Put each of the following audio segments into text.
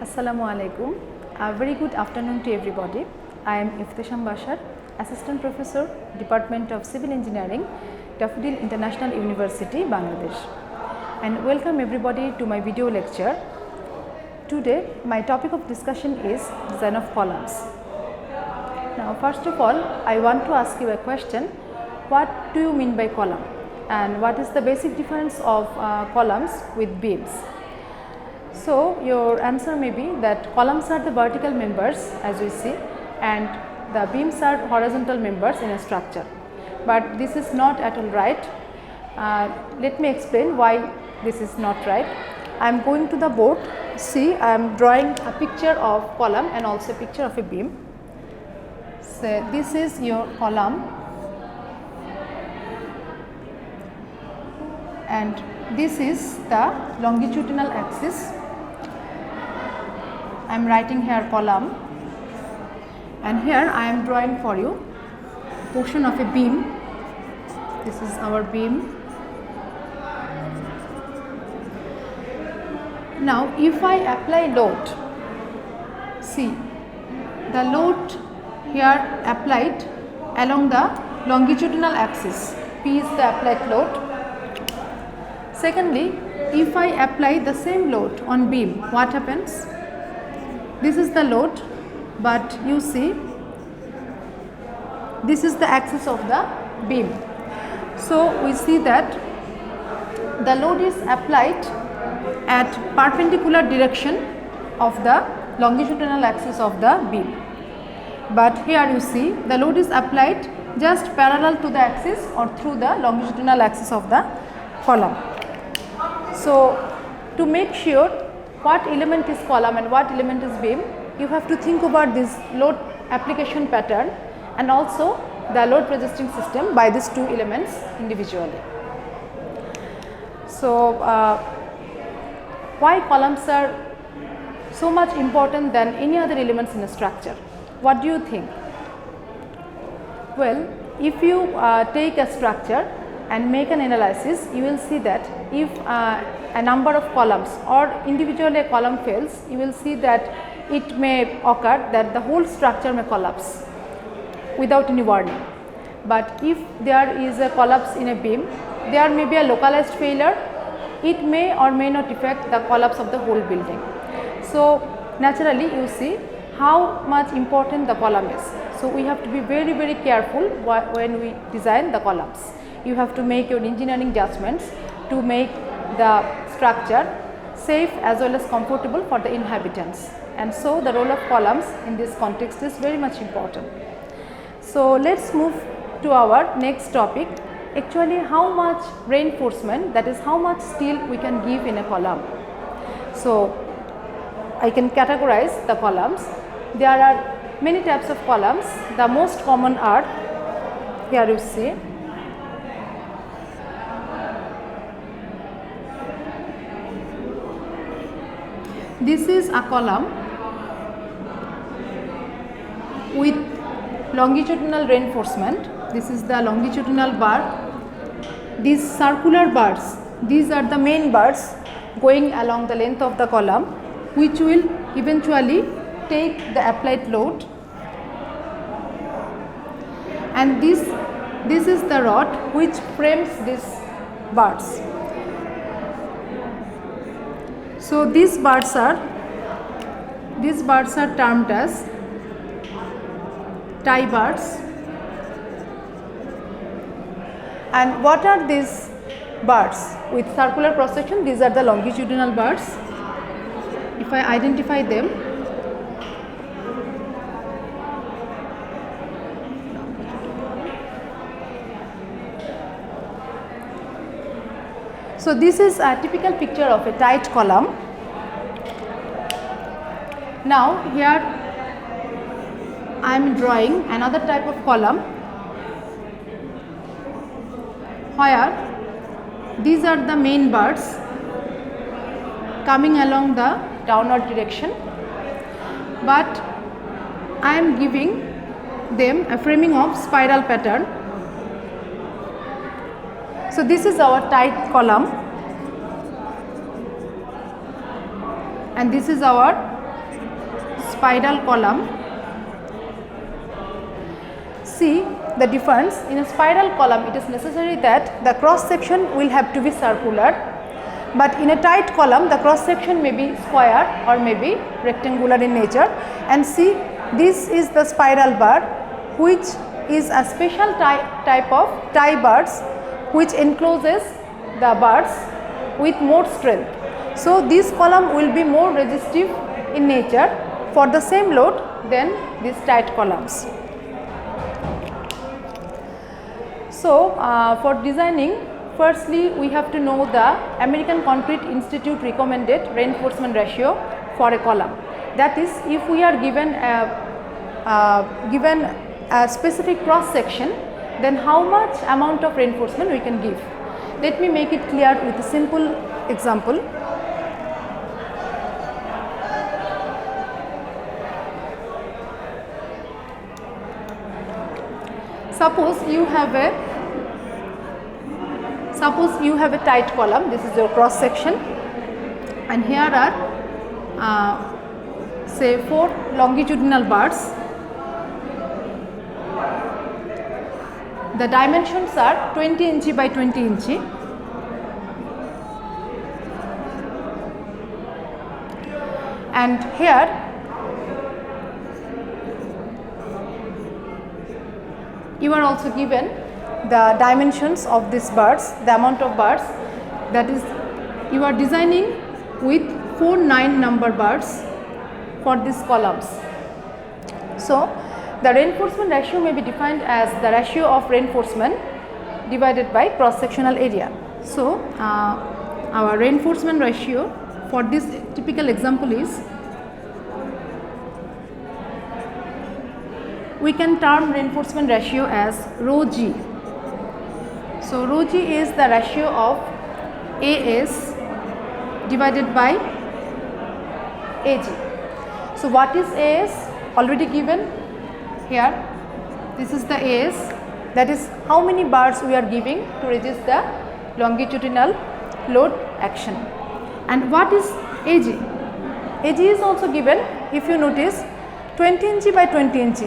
Assalamu alaikum. A very good afternoon to everybody. I am Iftesham Bashar, Assistant Professor, Department of Civil Engineering, Daffodil International University, Bangladesh. And welcome everybody to my video lecture. Today, my topic of discussion is design of columns. Now, first of all, I want to ask you a question. What do you mean by column? And what is the basic difference of columns with beams? So, your answer may be that columns are the vertical members as we see, and the beams are horizontal members in a structure. But this is not at all right. Let me explain why this is not right. I am going to the board. See, I am drawing a picture of column and also a picture of a beam. So, this is your column and this is the longitudinal axis. I am writing here column, and here I am drawing for you portion of a beam. This is our beam. Now, if I apply load, see the load here applied along the longitudinal axis. P is the applied load. Secondly, if I apply the same load on beam, what happens? This is the load, but you see this is the axis of the beam. So, we see that the load is applied at perpendicular direction of the longitudinal axis of the beam. But here you see the load is applied just parallel to the axis or through the longitudinal axis of the column. So, to make sure what element is column and what element is beam, you have to think about this load application pattern and also the load resisting system by these two elements individually. So, why columns are so much important than any other elements in a structure? What do you think? Well, if you take a structure and make an analysis, you will see that if a number of columns or individually a column fails, you will see that it may occur that the whole structure may collapse without any warning. But if there is a collapse in a beam, there may be a localized failure. It may or may not affect the collapse of the whole building. So, naturally you see how much important the column is. So, we have to be very careful when we design the columns. You have to make your engineering judgments to make the structure safe as well as comfortable for the inhabitants. And so, the role of columns in this context is very much important. So, let us move to our next topic. Actually, how much reinforcement, that is how much steel we can give in a column. So, I can categorize the columns. There are many types of columns. The most common are, here you see, this is a column with longitudinal reinforcement. This is the longitudinal bar. These circular bars, these are the main bars going along the length of the column, which will eventually take the applied load, and this is the rod which frames these bars. So, these bars are termed as tie bars. And what are these bars with circular cross section? These are the longitudinal bars. If I identify them, so this is a typical picture of a tight column. Now, here I am drawing another type of column where these are the main bars coming along the downward direction, but I am giving them a framing of spiral pattern. So, this is our tight column and this is our spiral column, see the difference. In a spiral column, it is necessary that the cross section will have to be circular, but in a tight column the cross section may be square or may be rectangular in nature. And see, this is the spiral bar, which is a special type of tie bars which encloses the bars with more strength. So this column will be more resistive in nature for the same load than these tight columns. So for designing, firstly we have to know the American Concrete Institute recommended reinforcement ratio for a column. That is, if we are given a specific cross section, then how much amount of reinforcement we can give. Let me make it clear with a simple example. Suppose you have a tight column. This is your cross section, and here are say 4 longitudinal bars. The dimensions are 20 inch by 20 inch. And here you are also given the dimensions of these bars, the amount of bars, that is, you are designing with 4 9 number bars for these columns. So the reinforcement ratio may be defined as the ratio of reinforcement divided by cross sectional area. So our reinforcement ratio for this typical example is, we can term reinforcement ratio as rho g. So rho g is the ratio of AS divided by AG. So what is AS? Already given here. This is the AS, that is how many bars we are giving to resist the longitudinal load action. And what is AG? AG is also given, if you notice, 20 inch by 20 inch.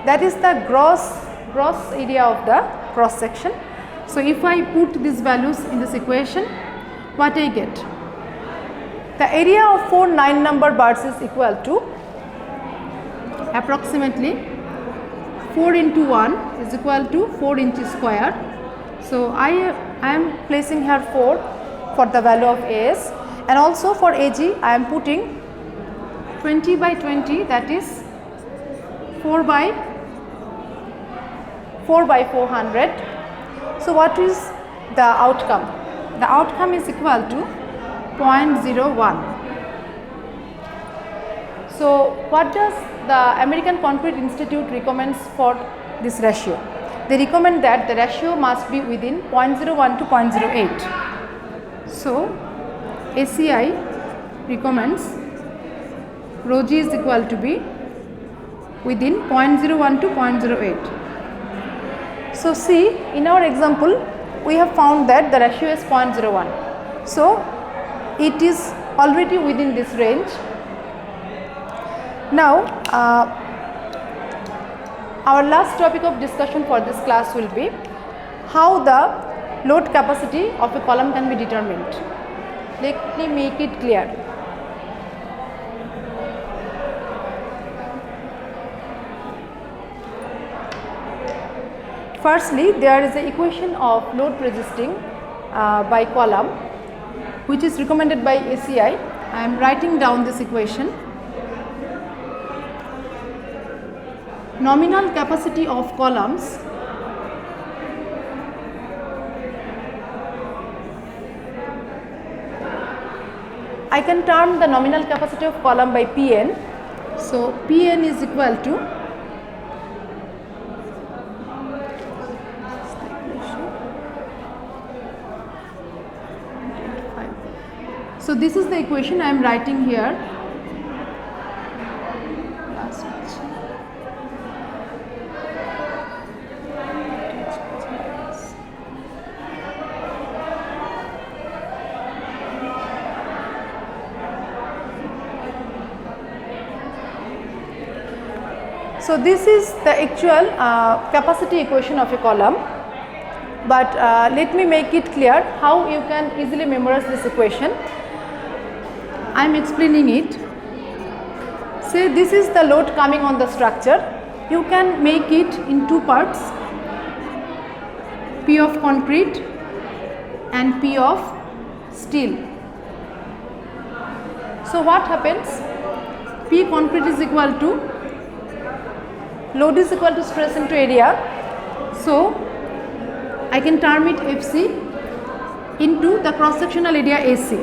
That is the gross area of the cross section. So if I put these values in this equation, what I get? The area of 4 9 number bars is equal to approximately 4 into 1 is equal to 4 inches square. So I am placing here 4 for the value of AS, and also for AG I am putting 20 by 20, that is 4 by 400. So what is the outcome? The outcome is equal to 0.01. So what does the American Concrete Institute recommends for this ratio? They recommend that the ratio must be within 0.01 to 0.08. So ACI recommends rho g is equal to be within 0.01 to 0.08. So see, in our example we have found that the ratio is 0.01. So it is already within this range. Now our last topic of discussion for this class will be how the load capacity of a column can be determined. Let me make it clear. Firstly, there is an equation of load resisting by column which is recommended by ACI. I am writing down this equation. Nominal capacity of columns I can term the nominal capacity of column by Pn. So Pn is equal to So this is the equation I am writing here. So this is the actual capacity equation of a column, but let me make it clear how you can easily memorize this equation. I am explaining it. Say this is the load coming on the structure. You can make it in two parts, P of concrete and P of steel. So what happens? P concrete is equal to, load is equal to stress into area. So I can term it FC into the cross sectional area AC.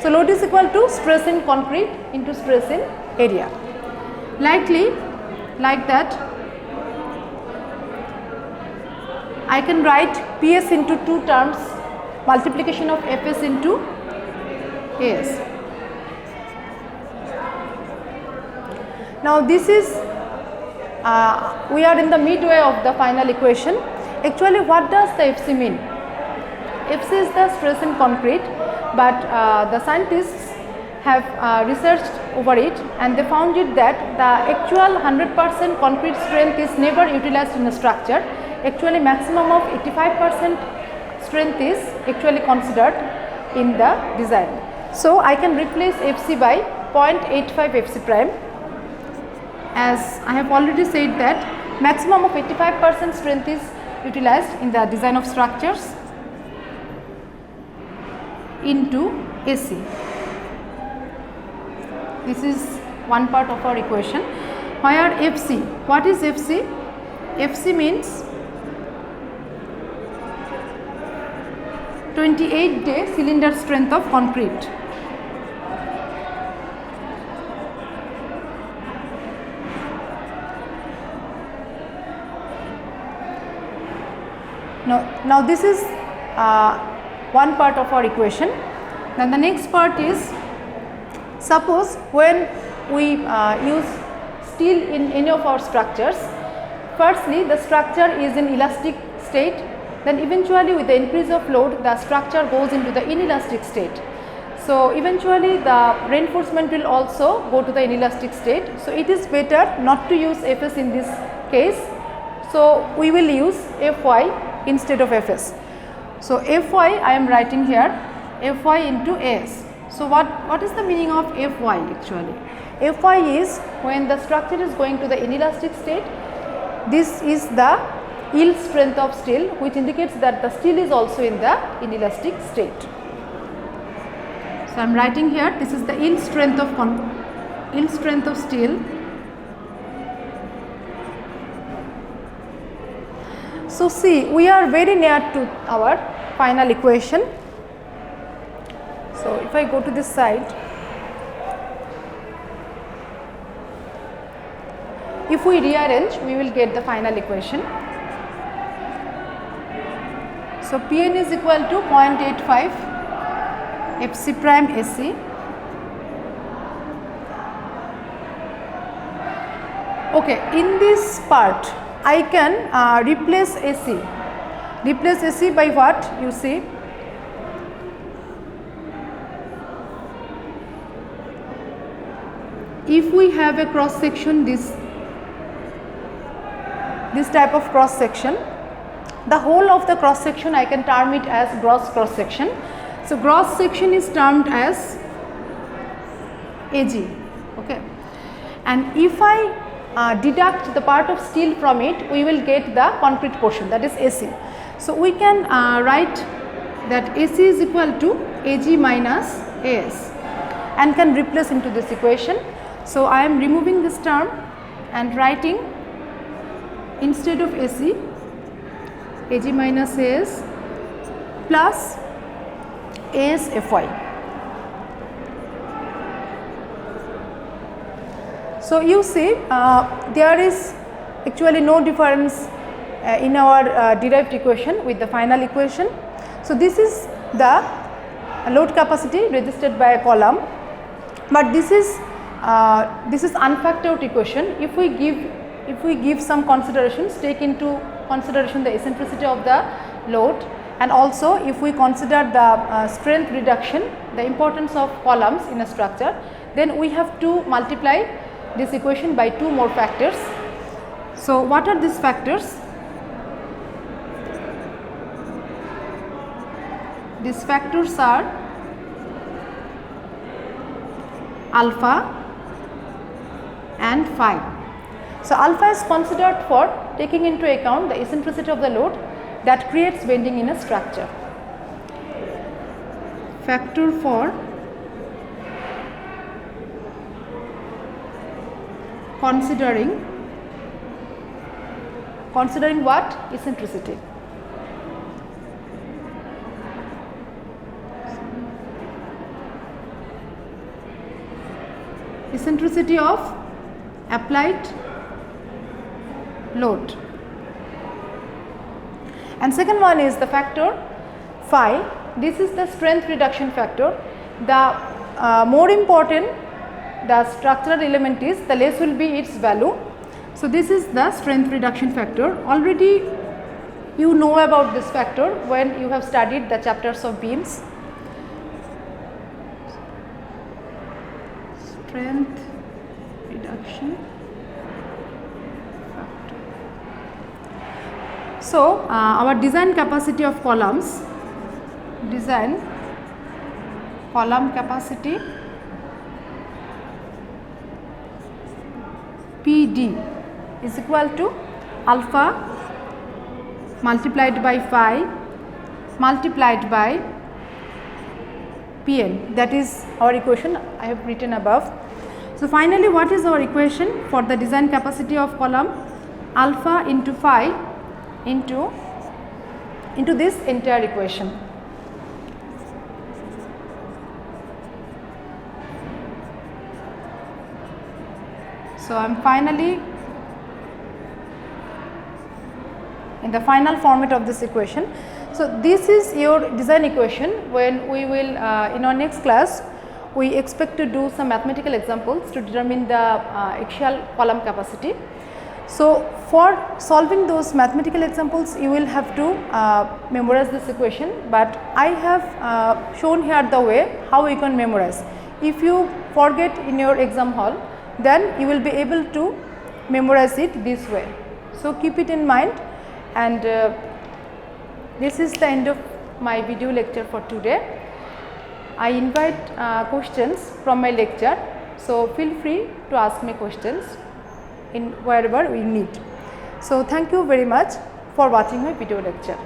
So load is equal to stress in concrete into stress in area. Likely like that, I can write PS into two terms, multiplication of Fs into As. Now this is, we are in the midway of the final equation. Actually what does the FC mean? FC is the stress in concrete, but the scientists have researched over it and they found it that the actual 100% concrete strength is never utilized in a structure. Actually maximum of 85% strength is actually considered in the design. So I can replace FC by 0.85 FC prime. As I have already said that maximum of 85% strength is utilized in the design of structures into AC. This is one part of our equation. Where FC? What is FC? FC means 28-day cylinder strength of concrete. Now this is one part of our equation. Then the next part is, suppose when we use steel in any of our structures, firstly the structure is in elastic state, then eventually with the increase of load the structure goes into the inelastic state. So eventually the reinforcement will also go to the inelastic state. So it is better not to use Fs in this case. So we will use Fy instead of Fs. So Fy I am writing here, Fy into As. So what is the meaning of Fy actually? Fy is when the structure is going to the inelastic state, this is the yield strength of steel, which indicates that the steel is also in the inelastic state. So I am writing here, this is the yield strength of steel. So see, we are very near to our final equation. So if I go to this side, if we rearrange, we will get the final equation. So Pn is equal to 0.85 Fc prime AC. Okay, in this part I can replace AC. Replace AC by what? You see, if we have a cross section, this type of cross section, the whole of the cross section I can term it as gross cross section. So gross section is termed as AG. Okay, and if I deduct the part of steel from it, we will get the concrete portion, that is AC. So we can write that AC is equal to AG minus AS and can replace into this equation. So I am removing this term and writing instead of AC, AG minus AS plus AS Fy. So you see there is actually no difference in our derived equation with the final equation. So this is the load capacity registered by a column, but this is unfactored equation. If we give some considerations, take into consideration the eccentricity of the load, and also if we consider the strength reduction, the importance of columns in a structure, then we have to multiply this equation by two more factors. So, what are these factors? These factors are alpha and phi. So, alpha is considered for taking into account the eccentricity of the load that creates bending in a structure. Factor for considering what? Eccentricity. Eccentricity of applied load. And second one is the factor phi. This is the strength reduction factor. The more important the structural element is, the less will be its value. So, this is the strength reduction factor. Already you know about this factor when you have studied the chapters of beams. Strength reduction factor. So, our design capacity of columns, design column capacity PD is equal to alpha multiplied by phi multiplied by Pn. That is our equation I have written above. So, finally, what is our equation for the design capacity of column? Alpha into phi into this entire equation. So, I am finally in the final format of this equation. So, this is your design equation. When we will in our next class, we expect to do some mathematical examples to determine the axial column capacity. So, for solving those mathematical examples, you will have to memorize this equation, but I have shown here the way how you can memorize. If you forget in your exam hall, then you will be able to memorize it this way. So, keep it in mind, and this is the end of my video lecture for today. I invite questions from my lecture. So, feel free to ask me questions in wherever we need. So, thank you very much for watching my video lecture.